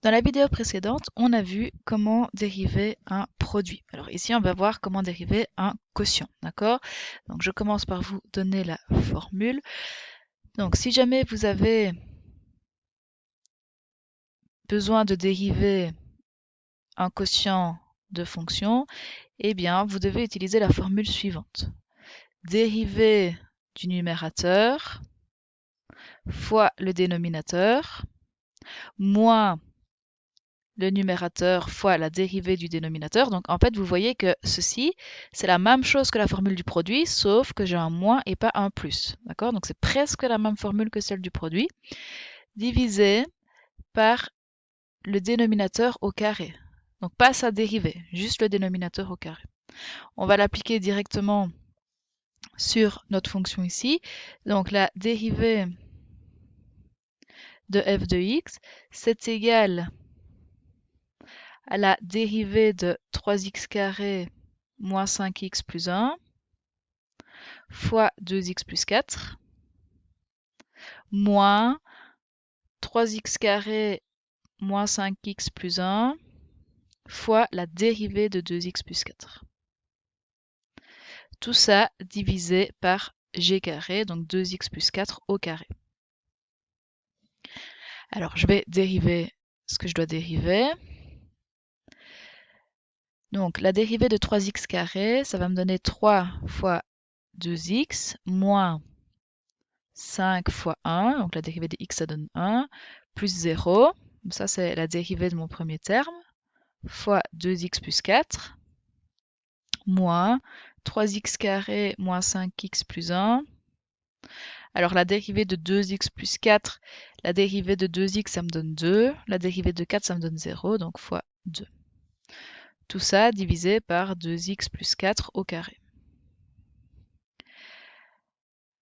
Dans la vidéo précédente, on a vu comment dériver un produit. Alors ici, on va voir comment dériver un quotient, d'accord? Donc je commence par vous donner la formule. Donc si jamais vous avez besoin de dériver un quotient de fonction, eh bien vous devez utiliser la formule suivante. Dérivée du numérateur fois le dénominateur moins le numérateur fois la dérivée du dénominateur. Donc en fait, vous voyez que ceci, c'est la même chose que la formule du produit, sauf que j'ai un moins et pas un plus. D'accord? Donc c'est presque la même formule que celle du produit, divisé par le dénominateur au carré. Donc pas sa dérivée, juste le dénominateur au carré. On va l'appliquer directement sur notre fonction ici. Donc la dérivée de f de x, c'est égal à la dérivée de 3x carré moins 5x plus 1 fois 2x plus 4 moins 3x carré moins 5x plus 1 fois la dérivée de 2x plus 4. Tout ça divisé par g carré, donc 2x plus 4 au carré. Alors je vais dériver ce que je dois dériver. Donc la dérivée de 3x carré, ça va me donner 3 fois 2x moins 5 fois 1, donc la dérivée de x ça donne 1, plus 0, ça c'est la dérivée de mon premier terme, fois 2x plus 4, moins 3x carré moins 5x plus 1. Alors la dérivée de 2x plus 4, la dérivée de 2x ça me donne 2, la dérivée de 4 ça me donne 0, donc fois 2. Tout ça divisé par 2x plus 4 au carré.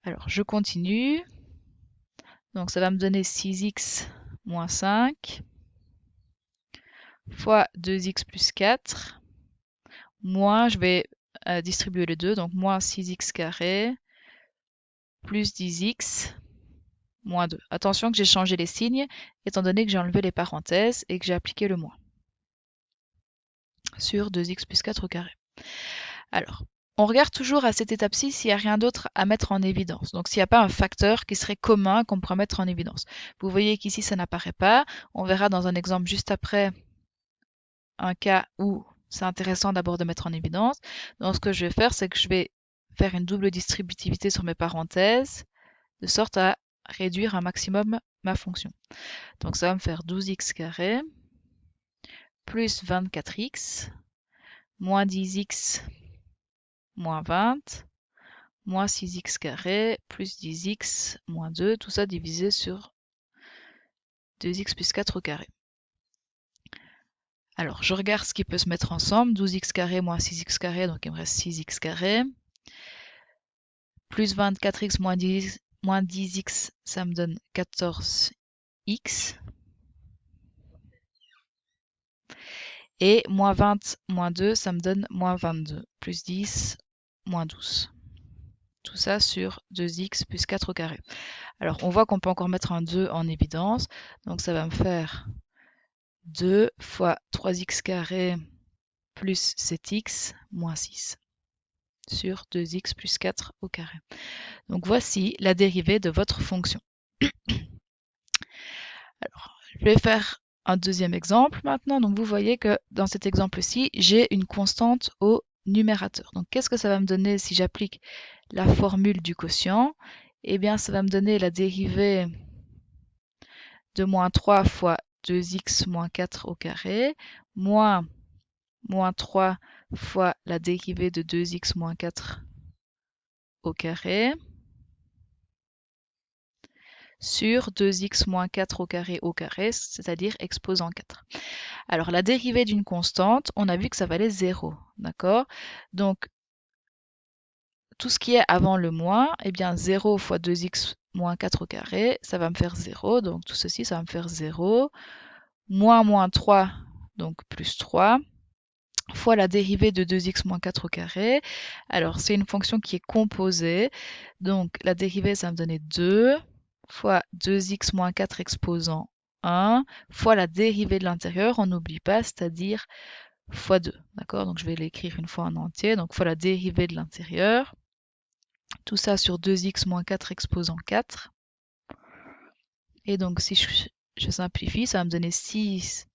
Alors je continue. Donc ça va me donner 6x moins 5 fois 2x plus 4 moins, je vais distribuer les deux, donc moins 6x carré plus 10x moins 2. Attention que j'ai changé les signes, étant donné que j'ai enlevé les parenthèses et que j'ai appliqué le moins sur 2x plus 4 au carré. Alors, on regarde toujours à cette étape-ci s'il n'y a rien d'autre à mettre en évidence. Donc s'il n'y a pas un facteur qui serait commun qu'on pourrait mettre en évidence. Vous voyez qu'ici ça n'apparaît pas. On verra dans un exemple juste après un cas où c'est intéressant d'abord de mettre en évidence. Donc ce que je vais faire, c'est que je vais faire une double distributivité sur mes parenthèses, de sorte à réduire un maximum ma fonction. Donc ça va me faire 12x carré plus 24x moins 10x moins 20 moins 6x carré plus 10x moins 2, tout ça divisé sur 2x plus 4 au carré. Alors je regarde ce qui peut se mettre ensemble, 12x carré moins 6x carré, donc il me reste 6x carré, plus 24x moins 10x, ça me donne 14x. Et moins 20 moins 2, ça me donne moins 22. Plus 10, moins 12. Tout ça sur 2x plus 4 au carré. Alors, on voit qu'on peut encore mettre un 2 en évidence. Donc, ça va me faire 2 fois 3x carré plus 7x moins 6 sur 2x plus 4 au carré. Donc, voici la dérivée de votre fonction. Alors, je vais faire un deuxième exemple maintenant. Donc, vous voyez que dans cet exemple-ci, j'ai une constante au numérateur. Donc, qu'est-ce que ça va me donner si j'applique la formule du quotient? Eh bien, ça va me donner la dérivée de moins 3 fois 2x moins 4 au carré, moins 3 fois la dérivée de 2x moins 4 au carré, sur 2x moins 4 au carré, c'est-à-dire exposant 4. Alors, la dérivée d'une constante, on a vu que ça valait 0, d'accord? Donc, tout ce qui est avant le moins, eh bien 0 fois 2x moins 4 au carré, ça va me faire 0, donc tout ceci, ça va me faire 0, moins 3, donc plus 3, fois la dérivée de 2x moins 4 au carré. Alors, c'est une fonction qui est composée, donc la dérivée, ça va me donner 2 fois 2x moins 4 exposant 1 fois la dérivée de l'intérieur, on n'oublie pas, c'est-à-dire fois 2. D'accord? Donc je vais l'écrire une fois en entier. Donc fois la dérivée de l'intérieur. Tout ça sur 2x moins 4 exposant 4. Et donc si je simplifie, ça va me donner 6.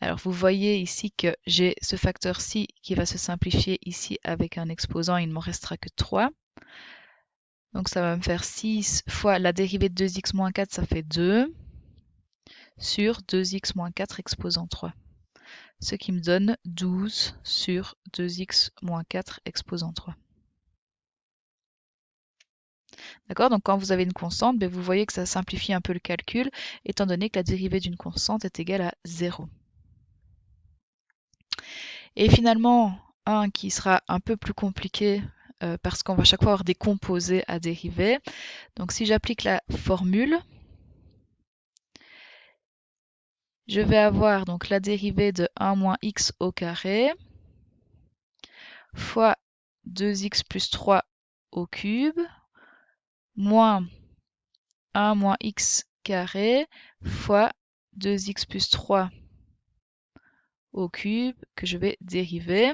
Alors vous voyez ici que j'ai ce facteur-ci qui va se simplifier ici avec un exposant, il ne m'en restera que 3. Donc ça va me faire 6 fois la dérivée de 2x moins 4, ça fait 2, sur 2x moins 4 exposant 3. Ce qui me donne 12 sur 2x moins 4 exposant 3. D'accord? Donc quand vous avez une constante, vous voyez que ça simplifie un peu le calcul, étant donné que la dérivée d'une constante est égale à 0. Et finalement, un qui sera un peu plus compliqué parce qu'on va chaque fois avoir des composés à dériver. Donc si j'applique la formule, je vais avoir donc la dérivée de 1 moins x au carré fois 2x plus 3 au cube moins 1 moins x carré fois 2x plus 3 au cube que je vais dériver.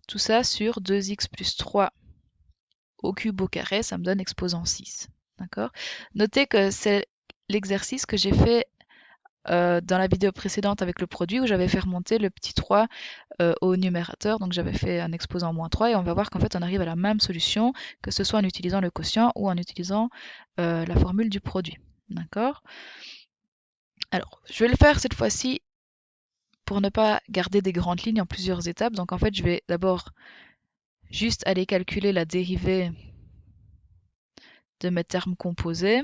Tout ça sur 2x plus 3 au cube au carré, ça me donne exposant 6. D'accord? Notez que c'est l'exercice que j'ai fait dans la vidéo précédente avec le produit où j'avais fait remonter le petit 3 au numérateur. Donc j'avais fait un exposant moins 3 et on va voir qu'en fait on arrive à la même solution que ce soit en utilisant le quotient ou en utilisant la formule du produit. D'accord? Alors, je vais le faire cette fois-ci pour ne pas garder des grandes lignes en plusieurs étapes. Donc en fait, je vais d'abord juste aller calculer la dérivée de mes termes composés.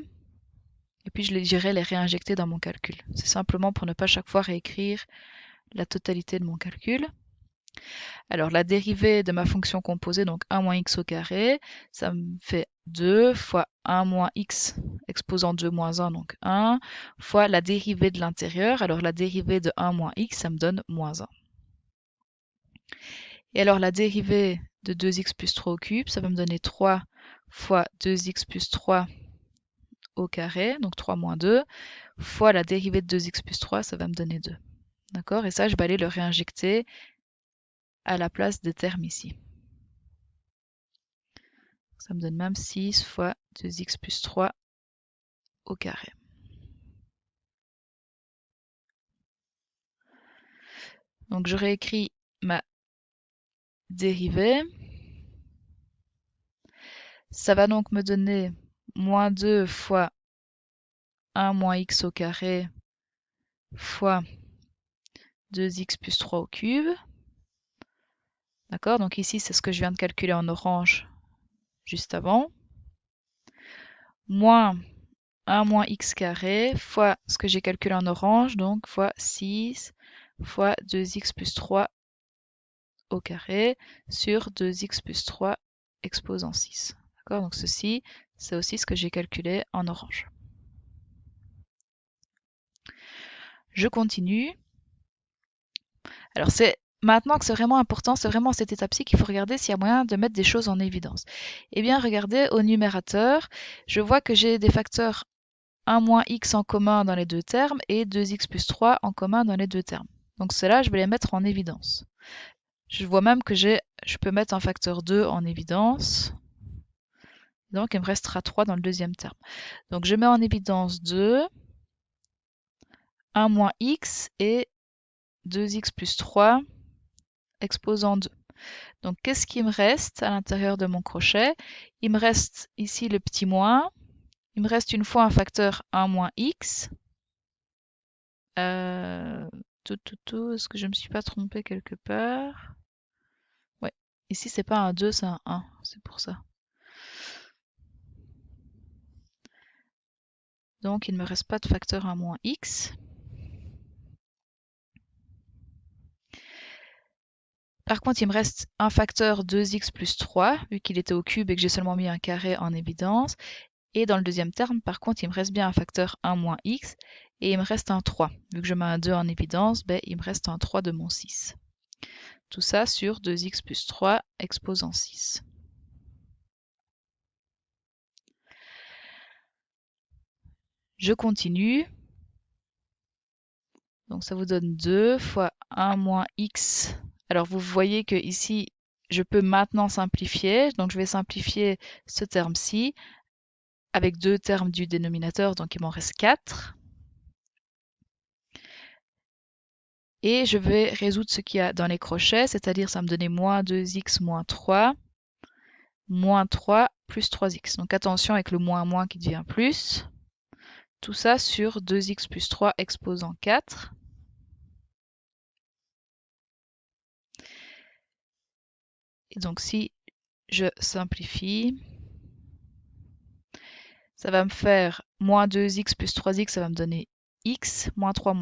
Et puis j'irai les réinjecter dans mon calcul. C'est simplement pour ne pas chaque fois réécrire la totalité de mon calcul. Alors la dérivée de ma fonction composée, donc 1 moins x au carré, ça me fait 2 fois 1 moins x exposant 2 moins 1, donc 1, fois la dérivée de l'intérieur. Alors la dérivée de 1 moins x, ça me donne moins 1. Et alors la dérivée de 2x plus 3 au cube, ça va me donner 3 fois 2x plus 3 au carré, donc 3 moins 2, fois la dérivée de 2x plus 3, ça va me donner 2. D'accord? Et ça, je vais aller le réinjecter à la place des termes ici. Ça me donne même 6 fois 2x plus 3 au carré. Donc je réécris ma dérivée. Ça va donc me donner moins 2 fois 1 moins x au carré fois 2x plus 3 au cube. D'accord? Donc ici, c'est ce que je viens de calculer en orange juste avant. Moins 1 moins x carré fois ce que j'ai calculé en orange, donc fois 6 fois 2x plus 3 au carré sur 2x plus 3 exposant 6. D'accord? Donc ceci, c'est aussi ce que j'ai calculé en orange. Je continue. Alors c'est maintenant que c'est vraiment important, c'est vraiment cette étape-ci qu'il faut regarder s'il y a moyen de mettre des choses en évidence. Eh bien, regardez au numérateur, je vois que j'ai des facteurs 1 moins x en commun dans les deux termes et 2x plus 3 en commun dans les deux termes. Donc cela, je vais les mettre en évidence. Je vois même que je peux mettre un facteur 2 en évidence. Donc il me restera 3 dans le deuxième terme. Donc je mets en évidence 2, 1 moins x et 2x plus 3 exposant 2. Donc qu'est-ce qui me reste à l'intérieur de mon crochet? Il me reste ici le petit moins. Il me reste une fois un facteur 1 moins x. Est-ce que je ne me suis pas trompée quelque part? Ouais, ici c'est pas un 2, c'est un 1, c'est pour ça. Donc il ne me reste pas de facteur 1 moins x. Par contre, il me reste un facteur 2x plus 3, vu qu'il était au cube et que j'ai seulement mis un carré en évidence. Et dans le deuxième terme, par contre, il me reste bien un facteur 1 moins x, et il me reste un 3. Vu que je mets un 2 en évidence, il me reste un 3 de mon 6. Tout ça sur 2x plus 3 exposant 6. Je continue. Donc ça vous donne 2 fois 1 moins x. Alors vous voyez que ici, je peux maintenant simplifier. Donc je vais simplifier ce terme-ci avec 2 termes du dénominateur, donc il m'en reste 4. Et je vais résoudre ce qu'il y a dans les crochets, c'est-à-dire ça me donnait moins 2x moins 3, moins 3 plus 3x. Donc attention avec le moins qui devient plus. Tout ça sur 2x plus 3 exposant 4. Et donc si je simplifie, ça va me faire moins 2x plus 3x, ça va me donner x, moins 3,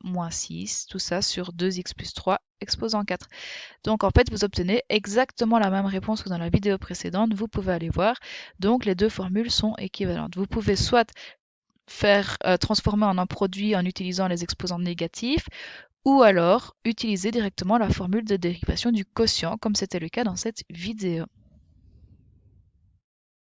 moins 6, tout ça sur 2x plus 3 exposant 4. Donc en fait, vous obtenez exactement la même réponse que dans la vidéo précédente, vous pouvez aller voir. Donc les deux formules sont équivalentes. Vous pouvez soit faire transformer en un produit en utilisant les exposants négatifs, ou alors utiliser directement la formule de dérivation du quotient, comme c'était le cas dans cette vidéo.